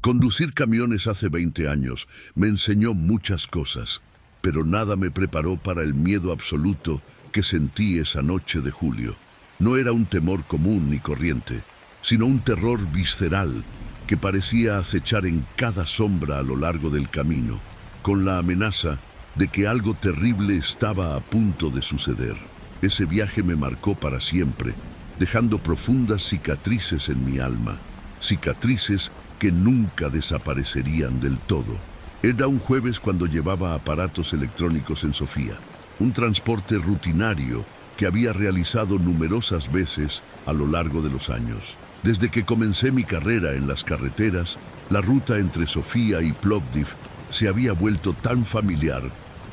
Conducir camiones hace 20 años me enseñó muchas cosas, pero nada me preparó para el miedo absoluto que sentí esa noche de julio. No era un temor común ni corriente, sino un terror visceral que parecía acechar en cada sombra a lo largo del camino, con la amenaza de que algo terrible estaba a punto de suceder. Ese viaje me marcó para siempre, dejando profundas cicatrices en mi alma, cicatrices que nunca desaparecerían del todo. Era un jueves cuando llevaba aparatos electrónicos en Sofía, un transporte rutinario que había realizado numerosas veces a lo largo de los años. Desde que comencé mi carrera en las carreteras, la ruta entre Sofía y Plovdiv se había vuelto tan familiar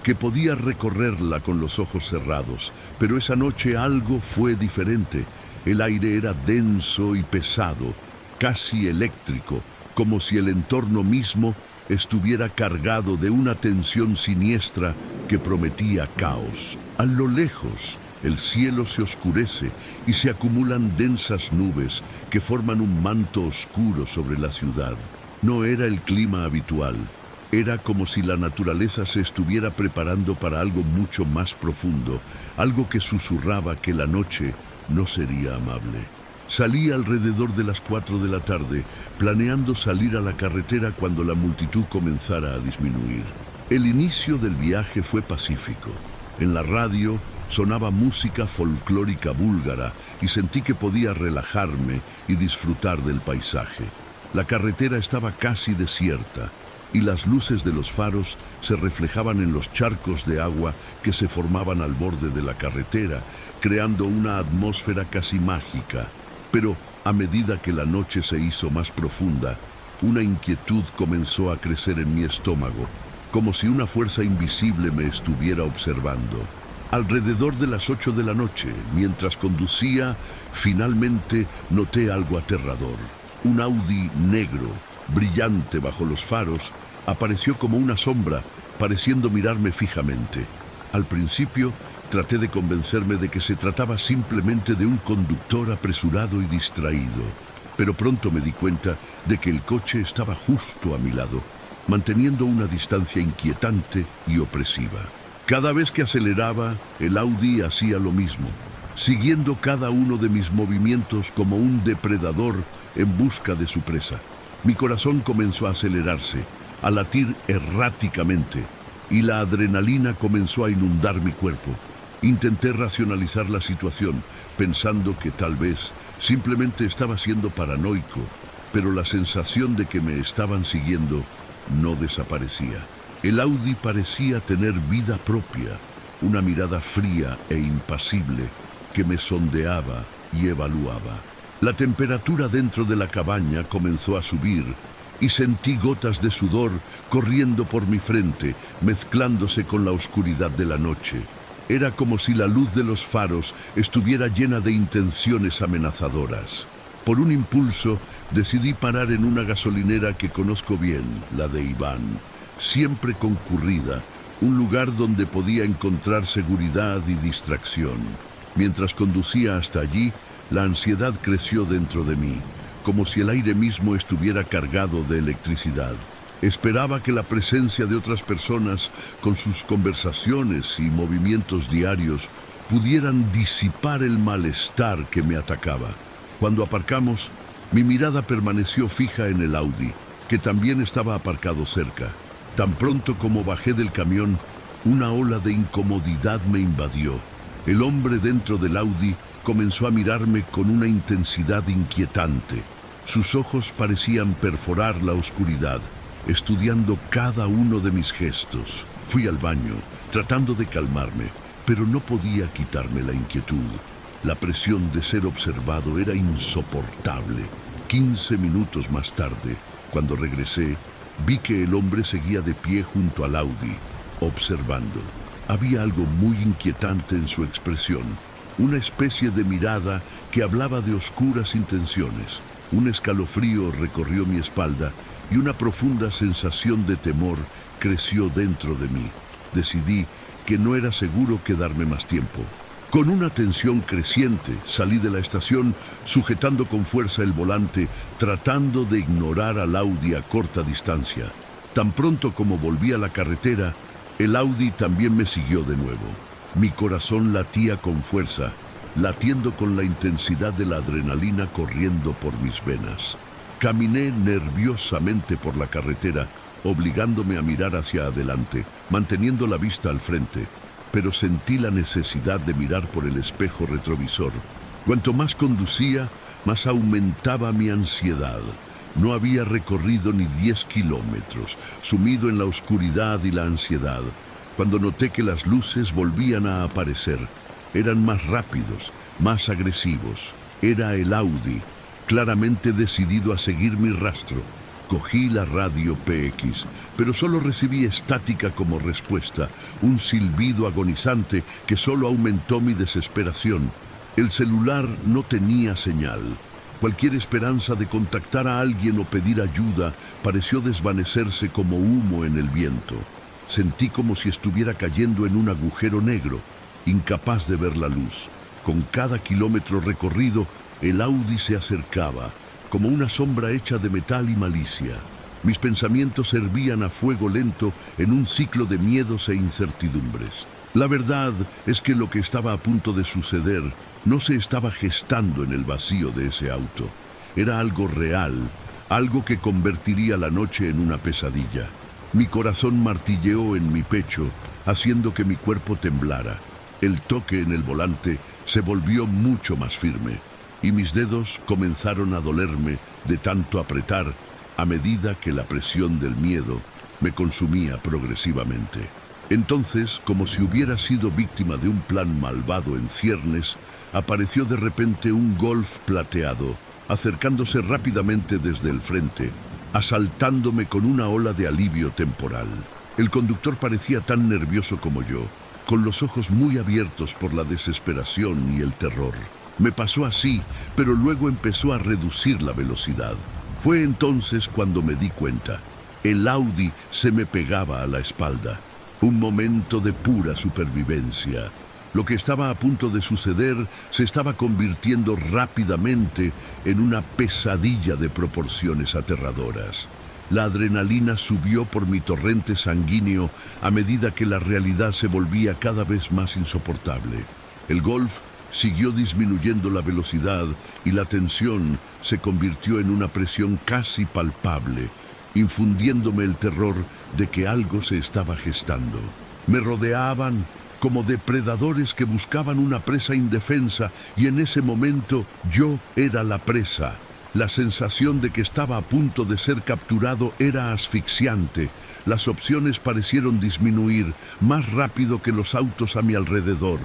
que podía recorrerla con los ojos cerrados, pero esa noche algo fue diferente. El aire era denso y pesado, casi eléctrico, como si el entorno mismo estuviera cargado de una tensión siniestra que prometía caos. A lo lejos, el cielo se oscurece y se acumulan densas nubes que forman un manto oscuro sobre la ciudad. No era el clima habitual. Era como si la naturaleza se estuviera preparando para algo mucho más profundo, algo que susurraba que la noche no sería amable. Salí alrededor de las 4 de la tarde, planeando salir a la carretera cuando la multitud comenzara a disminuir. El inicio del viaje fue pacífico. En la radio sonaba música folclórica búlgara y sentí que podía relajarme y disfrutar del paisaje. La carretera estaba casi desierta y las luces de los faros se reflejaban en los charcos de agua que se formaban al borde de la carretera, creando una atmósfera casi mágica. Pero a medida que la noche se hizo más profunda, una inquietud comenzó a crecer en mi estómago, como si una fuerza invisible me estuviera observando. Alrededor de las 8 de la noche, mientras conducía, finalmente noté algo aterrador. Un Audi negro, brillante bajo los faros, apareció como una sombra, pareciendo mirarme fijamente. Al principio, traté de convencerme de que se trataba simplemente de un conductor apresurado y distraído, pero pronto me di cuenta de que el coche estaba justo a mi lado, manteniendo una distancia inquietante y opresiva. Cada vez que aceleraba, el Audi hacía lo mismo, siguiendo cada uno de mis movimientos como un depredador en busca de su presa. Mi corazón comenzó a acelerarse, a latir erráticamente, y la adrenalina comenzó a inundar mi cuerpo. Intenté racionalizar la situación, pensando que tal vez simplemente estaba siendo paranoico, pero la sensación de que me estaban siguiendo no desaparecía. El Audi parecía tener vida propia, una mirada fría e impasible que me sondeaba y evaluaba. La temperatura dentro de la cabaña comenzó a subir y sentí gotas de sudor corriendo por mi frente, mezclándose con la oscuridad de la noche. Era como si la luz de los faros estuviera llena de intenciones amenazadoras. Por un impulso, decidí parar en una gasolinera que conozco bien, la de Iván, siempre concurrida, un lugar donde podía encontrar seguridad y distracción. Mientras conducía hasta allí, la ansiedad creció dentro de mí, como si el aire mismo estuviera cargado de electricidad. Esperaba que la presencia de otras personas, con sus conversaciones y movimientos diarios, pudieran disipar el malestar que me atacaba. Cuando aparcamos, mi mirada permaneció fija en el Audi, que también estaba aparcado cerca. Tan pronto como bajé del camión, una ola de incomodidad me invadió. El hombre dentro del Audi comenzó a mirarme con una intensidad inquietante. Sus ojos parecían perforar la oscuridad, estudiando cada uno de mis gestos. Fui al baño, tratando de calmarme, pero no podía quitarme la inquietud. La presión de ser observado era insoportable. 15 minutos más tarde, cuando regresé, vi que el hombre seguía de pie junto al Audi, observando. Había algo muy inquietante en su expresión, una especie de mirada que hablaba de oscuras intenciones. Un escalofrío recorrió mi espalda y una profunda sensación de temor creció dentro de mí. Decidí que no era seguro quedarme más tiempo. Con una tensión creciente, salí de la estación sujetando con fuerza el volante, tratando de ignorar al Audi a corta distancia. Tan pronto como volví a la carretera, el Audi también me siguió de nuevo. Mi corazón latía con fuerza, latiendo con la intensidad de la adrenalina corriendo por mis venas. Caminé nerviosamente por la carretera, obligándome a mirar hacia adelante, manteniendo la vista al frente, pero sentí la necesidad de mirar por el espejo retrovisor. Cuanto más conducía, más aumentaba mi ansiedad. No había recorrido ni 10 kilómetros, sumido en la oscuridad y la ansiedad, cuando noté que las luces volvían a aparecer. Eran más rápidos, más agresivos. Era el Audi, claramente decidido a seguir mi rastro. Cogí la radio PX, pero solo recibí estática como respuesta, un silbido agonizante que solo aumentó mi desesperación. El celular no tenía señal. Cualquier esperanza de contactar a alguien o pedir ayuda pareció desvanecerse como humo en el viento. Sentí como si estuviera cayendo en un agujero negro, incapaz de ver la luz. Con cada kilómetro recorrido, el Audi se acercaba, como una sombra hecha de metal y malicia. Mis pensamientos hervían a fuego lento en un ciclo de miedos e incertidumbres. La verdad es que lo que estaba a punto de suceder no se estaba gestando en el vacío de ese auto. Era algo real, algo que convertiría la noche en una pesadilla. Mi corazón martilleó en mi pecho, haciendo que mi cuerpo temblara. El toque en el volante se volvió mucho más firme, y mis dedos comenzaron a dolerme de tanto apretar a medida que la presión del miedo me consumía progresivamente. Entonces, como si hubiera sido víctima de un plan malvado en ciernes, apareció de repente un Golf plateado, acercándose rápidamente desde el frente, asaltándome con una ola de alivio temporal. El conductor parecía tan nervioso como yo, con los ojos muy abiertos por la desesperación y el terror. Me pasó así, pero luego empezó a reducir la velocidad. Fue entonces cuando me di cuenta. El Audi se me pegaba a la espalda. Un momento de pura supervivencia. Lo que estaba a punto de suceder se estaba convirtiendo rápidamente en una pesadilla de proporciones aterradoras. La adrenalina subió por mi torrente sanguíneo a medida que la realidad se volvía cada vez más insoportable. El Golf siguió disminuyendo la velocidad y la tensión se convirtió en una presión casi palpable, infundiéndome el terror de que algo se estaba gestando. Me rodeaban como depredadores que buscaban una presa indefensa, y en ese momento yo era la presa. La sensación de que estaba a punto de ser capturado era asfixiante. Las opciones parecieron disminuir más rápido que los autos a mi alrededor.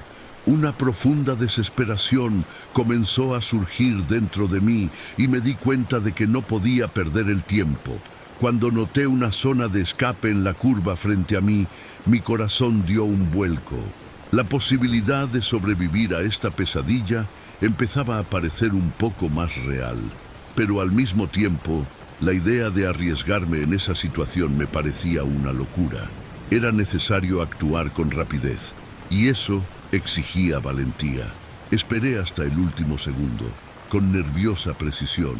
Una profunda desesperación comenzó a surgir dentro de mí y me di cuenta de que no podía perder el tiempo. Cuando noté una zona de escape en la curva frente a mí, mi corazón dio un vuelco. La posibilidad de sobrevivir a esta pesadilla empezaba a parecer un poco más real, pero al mismo tiempo, la idea de arriesgarme en esa situación me parecía una locura. Era necesario actuar con rapidez, y eso exigía valentía. Esperé hasta el último segundo, con nerviosa precisión,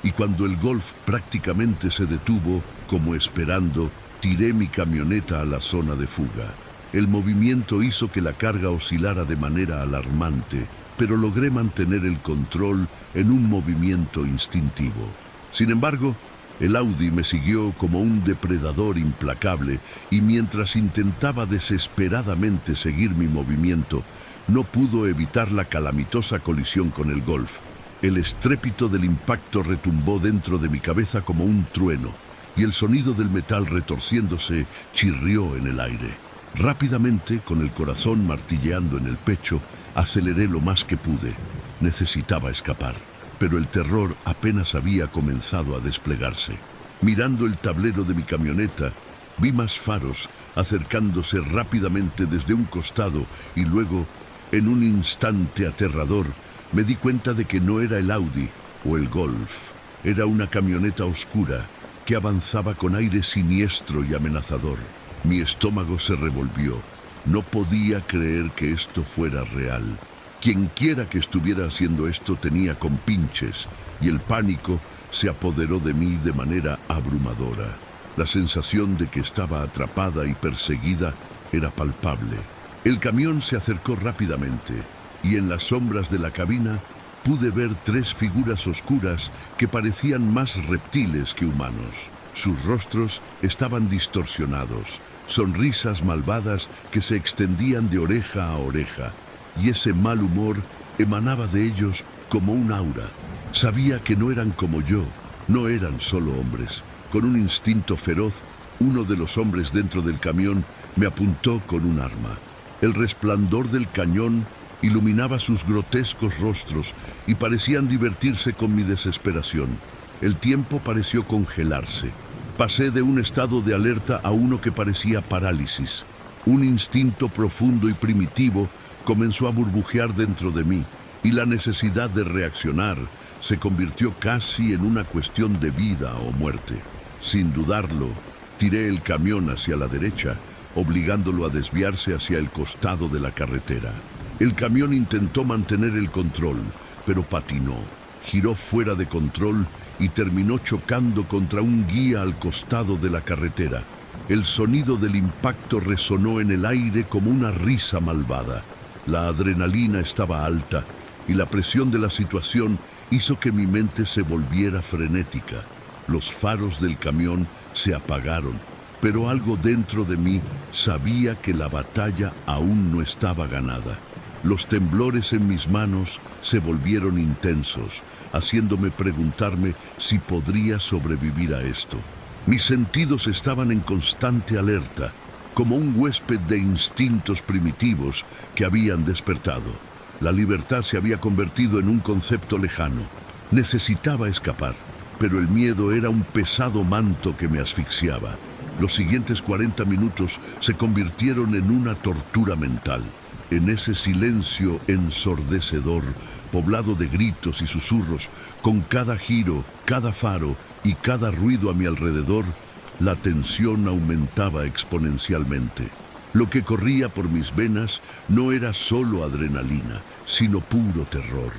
y cuando el Golf prácticamente se detuvo, como esperando, tiré mi camioneta a la zona de fuga. El movimiento hizo que la carga oscilara de manera alarmante, pero logré mantener el control en un movimiento instintivo. Sin embargo, el Audi me siguió como un depredador implacable, y mientras intentaba desesperadamente seguir mi movimiento, no pudo evitar la calamitosa colisión con el Golf. El estrépito del impacto retumbó dentro de mi cabeza como un trueno, y el sonido del metal retorciéndose chirrió en el aire. Rápidamente, con el corazón martilleando en el pecho, aceleré lo más que pude. Necesitaba escapar, pero el terror apenas había comenzado a desplegarse. Mirando el tablero de mi camioneta, vi más faros acercándose rápidamente desde un costado y luego, en un instante aterrador, me di cuenta de que no era el Audi o el Golf. Era una camioneta oscura que avanzaba con aire siniestro y amenazador. Mi estómago se revolvió No podía creer que esto fuera real. Quienquiera que estuviera haciendo esto tenía compinches, y el pánico se apoderó de mí de manera abrumadora. La sensación de que estaba atrapada y perseguida era palpable. El camión se acercó rápidamente, y en las sombras de la cabina pude ver 3 figuras oscuras que parecían más reptiles que humanos. Sus rostros estaban distorsionados, sonrisas malvadas que se extendían de oreja a oreja, y ese mal humor emanaba de ellos como un aura. Sabía que no eran como yo, no eran solo hombres. Con un instinto feroz, uno de los hombres dentro del camión me apuntó con un arma. El resplandor del cañón iluminaba sus grotescos rostros y parecían divertirse con mi desesperación. El tiempo pareció congelarse. Pasé de un estado de alerta a uno que parecía parálisis. Un instinto profundo y primitivo comenzó a burbujear dentro de mí, y la necesidad de reaccionar se convirtió casi en una cuestión de vida o muerte. Sin dudarlo, tiré el camión hacia la derecha, obligándolo a desviarse hacia el costado de la carretera. El camión intentó mantener el control, pero patinó, giró fuera de control y terminó chocando contra un guía al costado de la carretera. El sonido del impacto resonó en el aire como una risa malvada. La adrenalina estaba alta y la presión de la situación hizo que mi mente se volviera frenética. Los faros del camión se apagaron, pero algo dentro de mí sabía que la batalla aún no estaba ganada. Los temblores en mis manos se volvieron intensos, haciéndome preguntarme si podría sobrevivir a esto. Mis sentidos estaban en constante alerta, como un huésped de instintos primitivos que habían despertado. La libertad se había convertido en un concepto lejano. Necesitaba escapar, pero el miedo era un pesado manto que me asfixiaba. Los siguientes 40 minutos se convirtieron en una tortura mental. En ese silencio ensordecedor, poblado de gritos y susurros, con cada giro, cada faro y cada ruido a mi alrededor, la tensión aumentaba exponencialmente. Lo que corría por mis venas no era solo adrenalina, sino puro terror.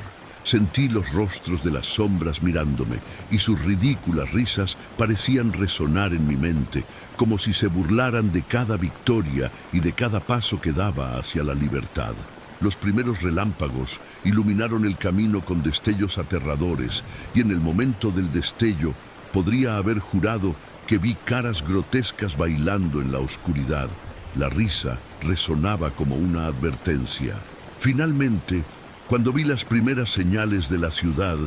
Sentí los rostros de las sombras mirándome y sus ridículas risas parecían resonar en mi mente, como si se burlaran de cada victoria y de cada paso que daba hacia la libertad. Los primeros relámpagos iluminaron el camino con destellos aterradores, y en el momento del destello podría haber jurado que vi caras grotescas bailando en la oscuridad. La risa resonaba como una advertencia. Finalmente, cuando vi las primeras señales de la ciudad,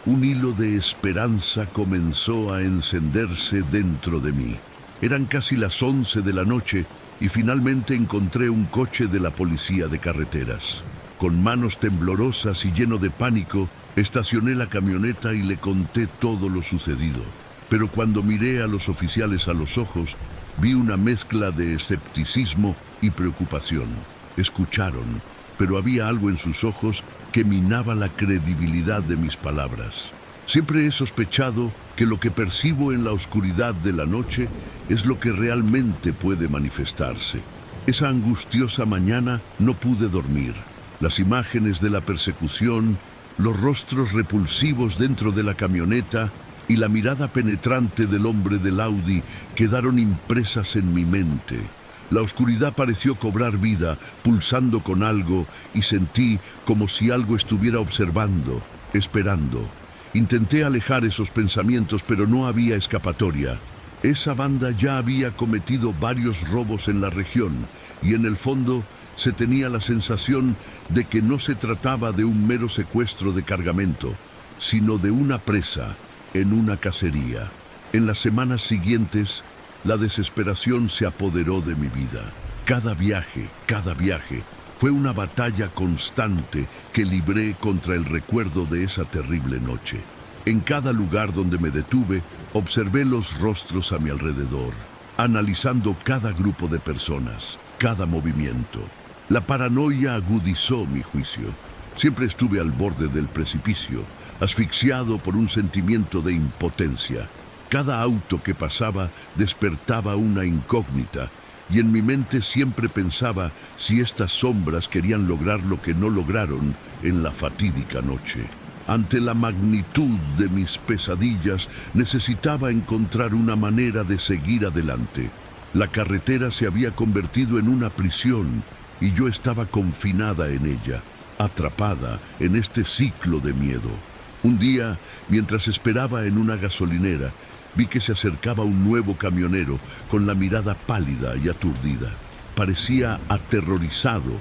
un hilo de esperanza comenzó a encenderse dentro de mí. Eran casi las 11 de la noche y finalmente encontré un coche de la policía de carreteras. Con manos temblorosas y lleno de pánico, estacioné la camioneta y le conté todo lo sucedido. Pero cuando miré a los oficiales a los ojos, vi una mezcla de escepticismo y preocupación. Escucharon, pero había algo en sus ojos que minaba la credibilidad de mis palabras. Siempre he sospechado que lo que percibo en la oscuridad de la noche es lo que realmente puede manifestarse. Esa angustiosa mañana no pude dormir. Las imágenes de la persecución, los rostros repulsivos dentro de la camioneta y la mirada penetrante del hombre del Audi quedaron impresas en mi mente. La oscuridad pareció cobrar vida, pulsando con algo, y sentí como si algo estuviera observando, esperando. Intenté alejar esos pensamientos, pero no había escapatoria. Esa banda ya había cometido varios robos en la región, y en el fondo se tenía la sensación de que no se trataba de un mero secuestro de cargamento, sino de una presa en una cacería. En las semanas siguientes, la desesperación se apoderó de mi vida. Cada viaje, fue una batalla constante que libré contra el recuerdo de esa terrible noche. En cada lugar donde me detuve, observé los rostros a mi alrededor, analizando cada grupo de personas, cada movimiento. La paranoia agudizó mi juicio. Siempre estuve al borde del precipicio, asfixiado por un sentimiento de impotencia. Cada auto que pasaba despertaba una incógnita, y en mi mente siempre pensaba si estas sombras querían lograr lo que no lograron en la fatídica noche. Ante la magnitud de mis pesadillas, necesitaba encontrar una manera de seguir adelante. La carretera se había convertido en una prisión y yo estaba confinada en ella, atrapada en este ciclo de miedo. Un día, mientras esperaba en una gasolinera, vi que se acercaba un nuevo camionero con la mirada pálida y aturdida. Parecía aterrorizado,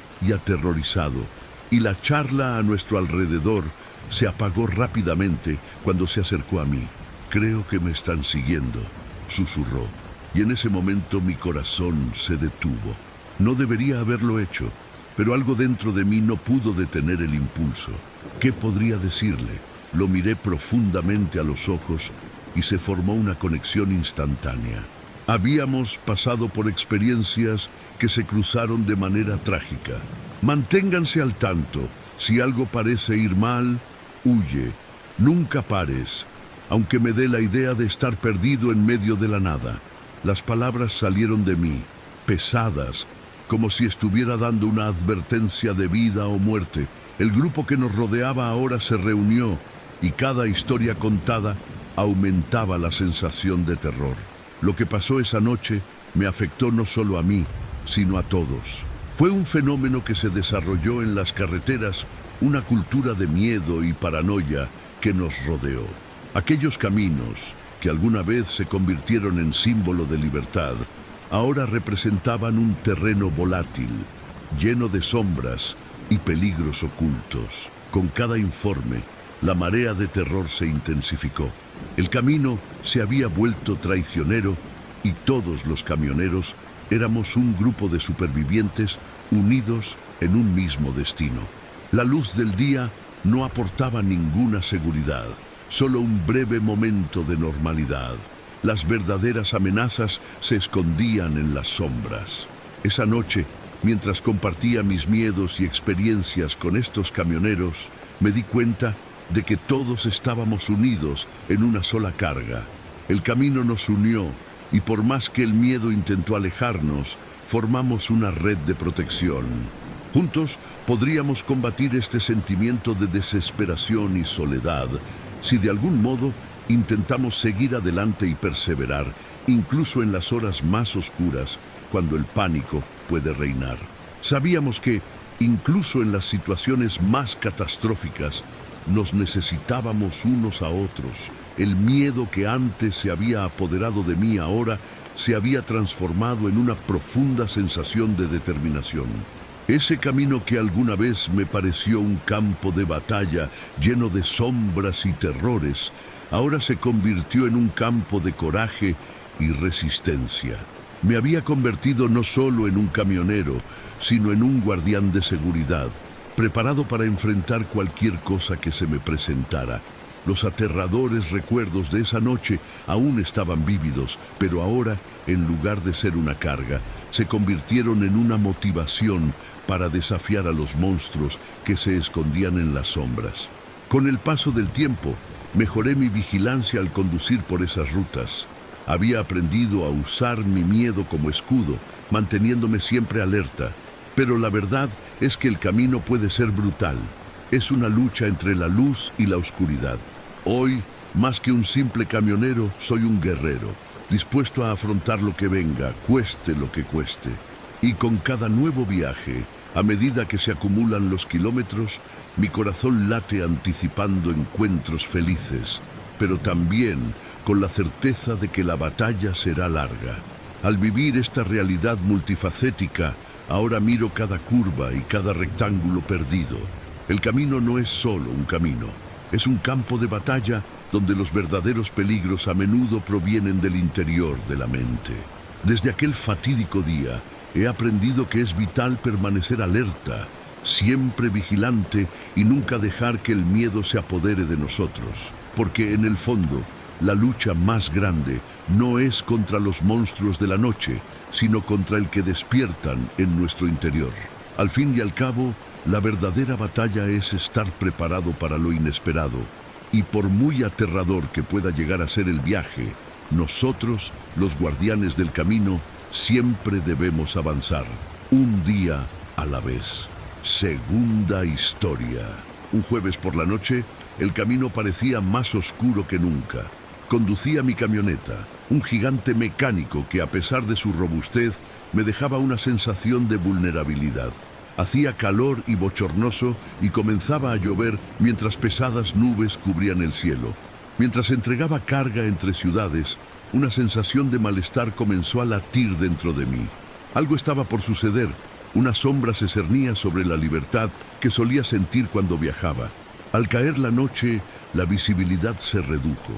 y la charla a nuestro alrededor se apagó rápidamente cuando se acercó a mí. «Creo que me están siguiendo», susurró, y en ese momento mi corazón se detuvo. No debería haberlo hecho, pero algo dentro de mí no pudo detener el impulso. ¿Qué podría decirle? Lo miré profundamente a los ojos y se formó una conexión instantánea. Habíamos pasado por experiencias que se cruzaron de manera trágica. Manténganse al tanto. Si algo parece ir mal, huye. Nunca pares, aunque me dé la idea de estar perdido en medio de la nada. Las palabras salieron de mí, pesadas, como si estuviera dando una advertencia de vida o muerte. El grupo que nos rodeaba ahora se reunió y cada historia contada aumentaba la sensación de terror. Lo que pasó esa noche me afectó no solo a mí, sino a todos. Fue un fenómeno que se desarrolló en las carreteras, una cultura de miedo y paranoia que nos rodeó. Aquellos caminos, que alguna vez se convirtieron en símbolo de libertad, ahora representaban un terreno volátil, lleno de sombras y peligros ocultos. Con cada informe, la marea de terror se intensificó. El camino se había vuelto traicionero y todos los camioneros éramos un grupo de supervivientes unidos en un mismo destino. La luz del día no aportaba ninguna seguridad, solo un breve momento de normalidad. Las verdaderas amenazas se escondían en las sombras. Esa noche, mientras compartía mis miedos y experiencias con estos camioneros, me di cuenta de que todos estábamos unidos en una sola carga. El camino nos unió y por más que el miedo intentó alejarnos, formamos una red de protección. Juntos podríamos combatir este sentimiento de desesperación y soledad si de algún modo intentamos seguir adelante y perseverar, incluso en las horas más oscuras, cuando el pánico puede reinar. Sabíamos que, incluso en las situaciones más catastróficas, nos necesitábamos unos a otros. El miedo que antes se había apoderado de mí ahora se había transformado en una profunda sensación de determinación. Ese camino que alguna vez me pareció un campo de batalla lleno de sombras y terrores, ahora se convirtió en un campo de coraje y resistencia. Me había convertido no solo en un camionero, sino en un guardián de seguridad, preparado para enfrentar cualquier cosa que se me presentara. Los aterradores recuerdos de esa noche aún estaban vívidos, pero ahora, en lugar de ser una carga, se convirtieron en una motivación para desafiar a los monstruos que se escondían en las sombras. Con el paso del tiempo, mejoré mi vigilancia al conducir por esas rutas. Había aprendido a usar mi miedo como escudo, manteniéndome siempre alerta. Pero la verdad es que el camino puede ser brutal. Es una lucha entre la luz y la oscuridad. Hoy, más que un simple camionero, soy un guerrero, dispuesto a afrontar lo que venga, cueste lo que cueste. Y con cada nuevo viaje, a medida que se acumulan los kilómetros, mi corazón late anticipando encuentros felices, pero también con la certeza de que la batalla será larga. Al vivir esta realidad multifacética, ahora miro cada curva y cada rectángulo perdido. El camino no es solo un camino, es un campo de batalla donde los verdaderos peligros a menudo provienen del interior de la mente. Desde aquel fatídico día, he aprendido que es vital permanecer alerta, siempre vigilante y nunca dejar que el miedo se apodere de nosotros, porque en el fondo, la lucha más grande no es contra los monstruos de la noche, sino contra el que despiertan en nuestro interior. Al fin y al cabo, la verdadera batalla es estar preparado para lo inesperado, y por muy aterrador que pueda llegar a ser el viaje, nosotros, los guardianes del camino, Siempre debemos avanzar, un día a la vez. Segunda historia. Un jueves por la noche, el camino parecía más oscuro que nunca. Conducía mi camioneta, un gigante mecánico que, a pesar de su robustez, me dejaba una sensación de vulnerabilidad. Hacía calor y bochornoso y comenzaba a llover mientras pesadas nubes cubrían el cielo. Mientras entregaba carga entre ciudades, una sensación de malestar comenzó a latir dentro de mí. Algo estaba por suceder. Una sombra se cernía sobre la libertad que solía sentir cuando viajaba. Al caer la noche, la visibilidad se redujo.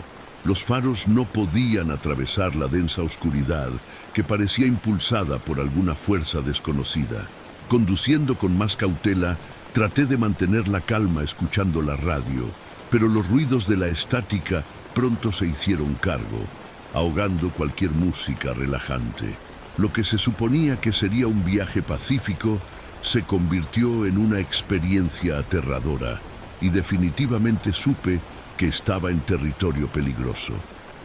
Los faros no podían atravesar la densa oscuridad que parecía impulsada por alguna fuerza desconocida. Conduciendo con más cautela, traté de mantener la calma escuchando la radio, pero los ruidos de la estática pronto se hicieron cargo, ahogando cualquier música relajante. Lo que se suponía que sería un viaje pacífico se convirtió en una experiencia aterradora y definitivamente supe que estaba en territorio peligroso.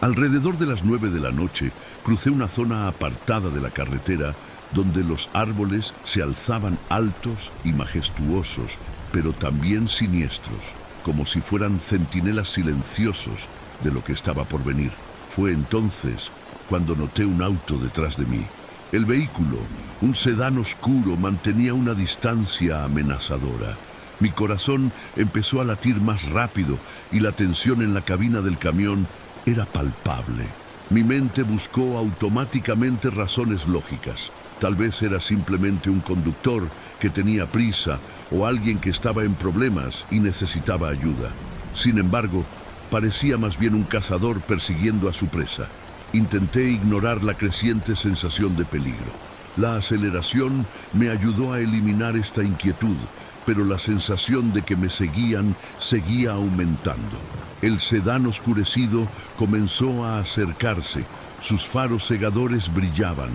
Alrededor de las 9 de la noche crucé una zona apartada de la carretera donde los árboles se alzaban altos y majestuosos, pero también siniestros, como si fueran centinelas silenciosos de lo que estaba por venir. Fue entonces cuando noté un auto detrás de mí. El vehículo, un sedán oscuro, mantenía una distancia amenazadora. Mi corazón empezó a latir más rápido y la tensión en la cabina del camión era palpable. Mi mente buscó automáticamente razones lógicas. Tal vez era simplemente un conductor que tenía prisa o alguien que estaba en problemas y necesitaba ayuda. Sin embargo, parecía más bien un cazador persiguiendo a su presa. Intenté ignorar la creciente sensación de peligro. La aceleración me ayudó a eliminar esta inquietud, pero la sensación de que me seguían seguía aumentando. El sedán oscurecido comenzó a acercarse. Sus faros cegadores brillaban,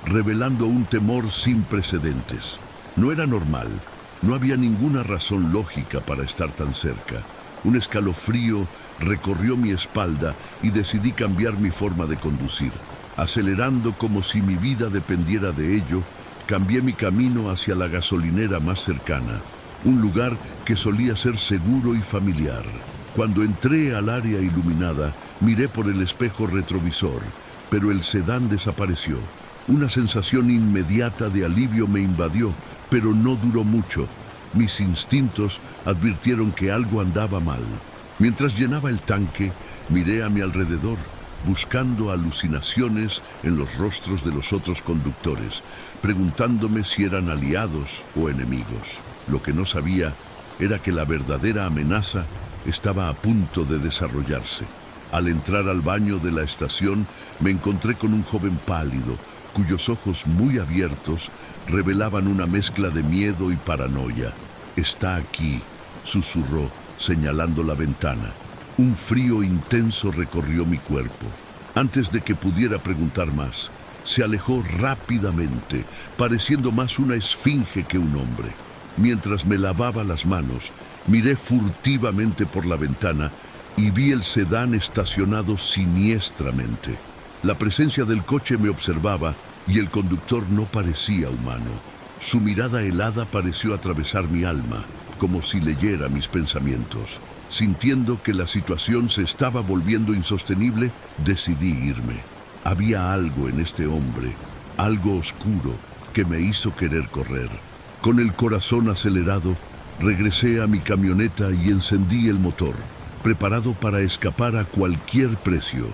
revelando un temor sin precedentes. No era normal. No había ninguna razón lógica para estar tan cerca. Un escalofrío recorrió mi espalda y decidí cambiar mi forma de conducir. Acelerando como si mi vida dependiera de ello, cambié mi camino hacia la gasolinera más cercana, un lugar que solía ser seguro y familiar. Cuando entré al área iluminada, miré por el espejo retrovisor, pero el sedán desapareció. Una sensación inmediata de alivio me invadió, pero no duró mucho. Mis instintos advirtieron que algo andaba mal. Mientras llenaba el tanque, miré a mi alrededor, buscando alucinaciones en los rostros de los otros conductores, preguntándome si eran aliados o enemigos. Lo que no sabía era que la verdadera amenaza estaba a punto de desarrollarse. Al entrar al baño de la estación, me encontré con un joven pálido, cuyos ojos muy abiertos revelaban una mezcla de miedo y paranoia. «Está aquí», susurró, señalando la ventana. Un frío intenso recorrió mi cuerpo. Antes de que pudiera preguntar más, se alejó rápidamente, pareciendo más una esfinge que un hombre. Mientras me lavaba las manos, miré furtivamente por la ventana y vi el sedán estacionado siniestramente. La presencia del coche me observaba y el conductor no parecía humano. Su mirada helada pareció atravesar mi alma, como si leyera mis pensamientos. Sintiendo que la situación se estaba volviendo insostenible, decidí irme. Había algo en este hombre, algo oscuro, que me hizo querer correr. Con el corazón acelerado, regresé a mi camioneta y encendí el motor, preparado para escapar a cualquier precio.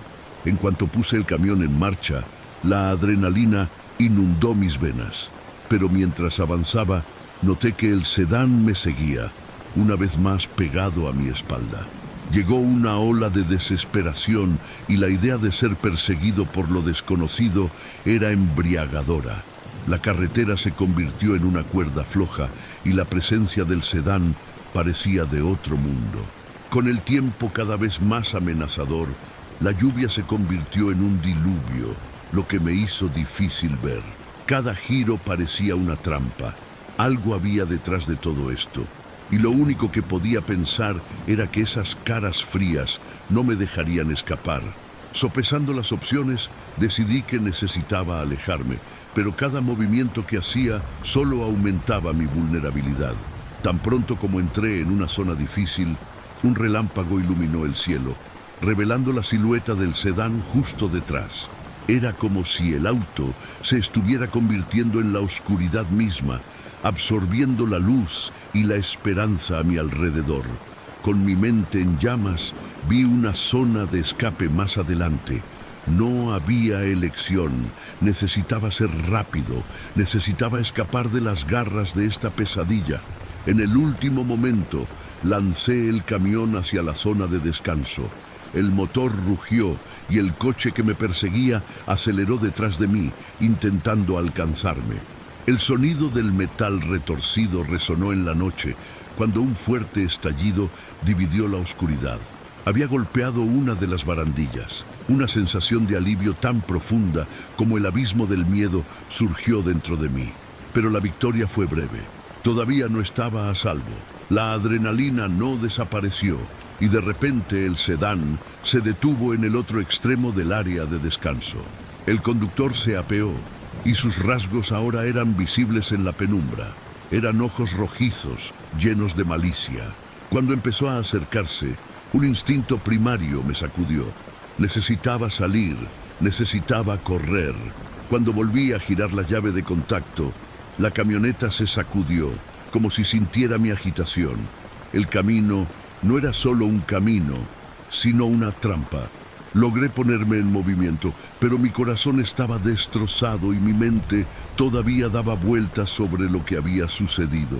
En cuanto puse el camión en marcha, la adrenalina inundó mis venas. Pero mientras avanzaba, noté que el sedán me seguía, una vez más pegado a mi espalda. Llegó una ola de desesperación y la idea de ser perseguido por lo desconocido era embriagadora. La carretera se convirtió en una cuerda floja y la presencia del sedán parecía de otro mundo. Con el tiempo cada vez más amenazador, la lluvia se convirtió en un diluvio, lo que me hizo difícil ver. Cada giro parecía una trampa. Algo había detrás de todo esto, y lo único que podía pensar era que esas caras frías no me dejarían escapar. Sopesando las opciones, decidí que necesitaba alejarme, pero cada movimiento que hacía solo aumentaba mi vulnerabilidad. Tan pronto como entré en una zona difícil, un relámpago iluminó el cielo, revelando la silueta del sedán justo detrás. Era como si el auto se estuviera convirtiendo en la oscuridad misma, absorbiendo la luz y la esperanza a mi alrededor. Con mi mente en llamas, vi una zona de escape más adelante. No había elección, necesitaba ser rápido, necesitaba escapar de las garras de esta pesadilla. En el último momento, lancé el camión hacia la zona de descanso. El motor rugió y el coche que me perseguía aceleró detrás de mí, intentando alcanzarme. El sonido del metal retorcido resonó en la noche, cuando un fuerte estallido dividió la oscuridad. Había golpeado una de las barandillas. Una sensación de alivio tan profunda como el abismo del miedo surgió dentro de mí. Pero la victoria fue breve. Todavía no estaba a salvo. La adrenalina no desapareció y de repente el sedán se detuvo en el otro extremo del área de descanso. El conductor se apeó y sus rasgos ahora eran visibles en la penumbra. Eran ojos rojizos, llenos de malicia. Cuando empezó a acercarse, un instinto primario me sacudió. Necesitaba salir, necesitaba correr. Cuando volví a girar la llave de contacto, la camioneta se sacudió, como si sintiera mi agitación. El camino no era solo un camino, sino una trampa. Logré ponerme en movimiento, pero mi corazón estaba destrozado y mi mente todavía daba vueltas sobre lo que había sucedido.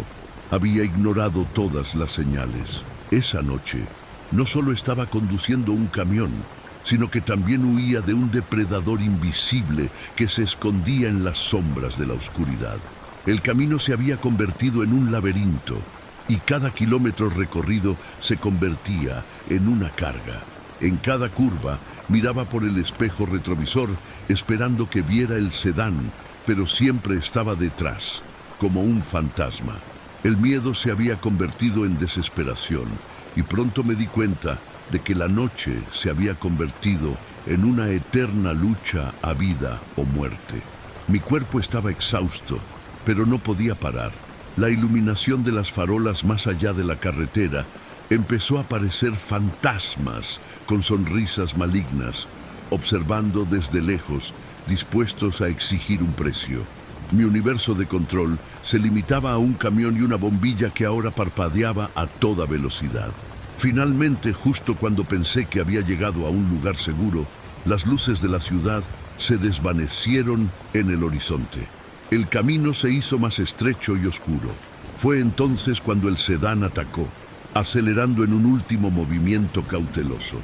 Había ignorado todas las señales. Esa noche, no solo estaba conduciendo un camión, sino que también huía de un depredador invisible que se escondía en las sombras de la oscuridad. El camino se había convertido en un laberinto y cada kilómetro recorrido se convertía en una carga. En cada curva miraba por el espejo retrovisor esperando que viera el sedán, pero siempre estaba detrás, como un fantasma. El miedo se había convertido en desesperación y pronto me di cuenta de que la noche se había convertido en una eterna lucha a vida o muerte. Mi cuerpo estaba exhausto, pero no podía parar. La iluminación de las farolas más allá de la carretera empezó a aparecer fantasmas con sonrisas malignas, observando desde lejos, dispuestos a exigir un precio. Mi universo de control se limitaba a un camión y una bombilla que ahora parpadeaba a toda velocidad. Finalmente, justo cuando pensé que había llegado a un lugar seguro, las luces de la ciudad se desvanecieron en el horizonte. El camino se hizo más estrecho y oscuro. Fue entonces cuando el sedán atacó, acelerando en un último movimiento cauteloso.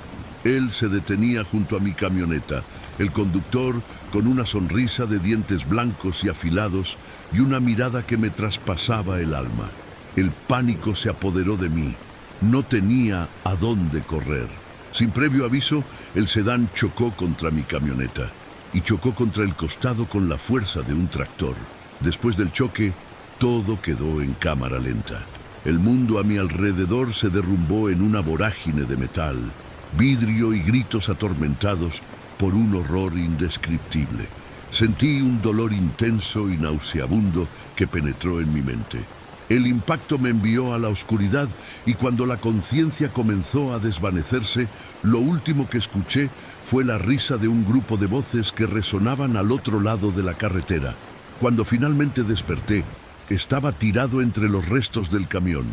Él se detenía junto a mi camioneta, el conductor con una sonrisa de dientes blancos y afilados y una mirada que me traspasaba el alma. El pánico se apoderó de mí. No tenía a dónde correr. Sin previo aviso, el sedán chocó contra mi camioneta y chocó contra el costado con la fuerza de un tractor. Después del choque, todo quedó en cámara lenta. El mundo a mi alrededor se derrumbó en una vorágine de metal, vidrio y gritos atormentados por un horror indescriptible. Sentí un dolor intenso y nauseabundo que penetró en mi mente. El impacto me envió a la oscuridad y cuando la conciencia comenzó a desvanecerse, lo último que escuché fue la risa de un grupo de voces que resonaban al otro lado de la carretera. Cuando finalmente desperté, estaba tirado entre los restos del camión.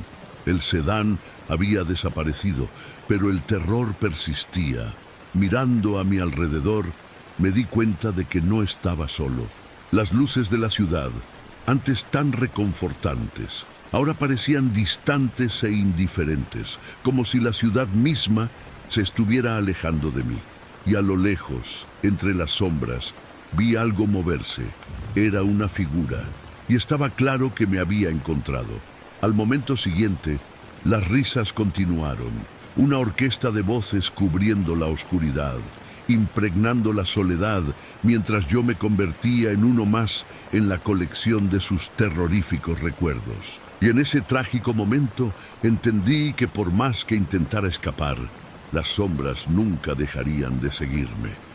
El sedán había desaparecido, pero el terror persistía. Mirando a mi alrededor, me di cuenta de que no estaba solo. Las luces de la ciudad, antes tan reconfortantes, ahora parecían distantes e indiferentes, como si la ciudad misma se estuviera alejando de mí. Y a lo lejos, entre las sombras, vi algo moverse. Era una figura, y estaba claro que me había encontrado. Al momento siguiente, las risas continuaron, una orquesta de voces cubriendo la oscuridad, impregnando la soledad mientras yo me convertía en uno más en la colección de sus terroríficos recuerdos. Y en ese trágico momento entendí que por más que intentara escapar, Las sombras nunca dejarían de seguirme.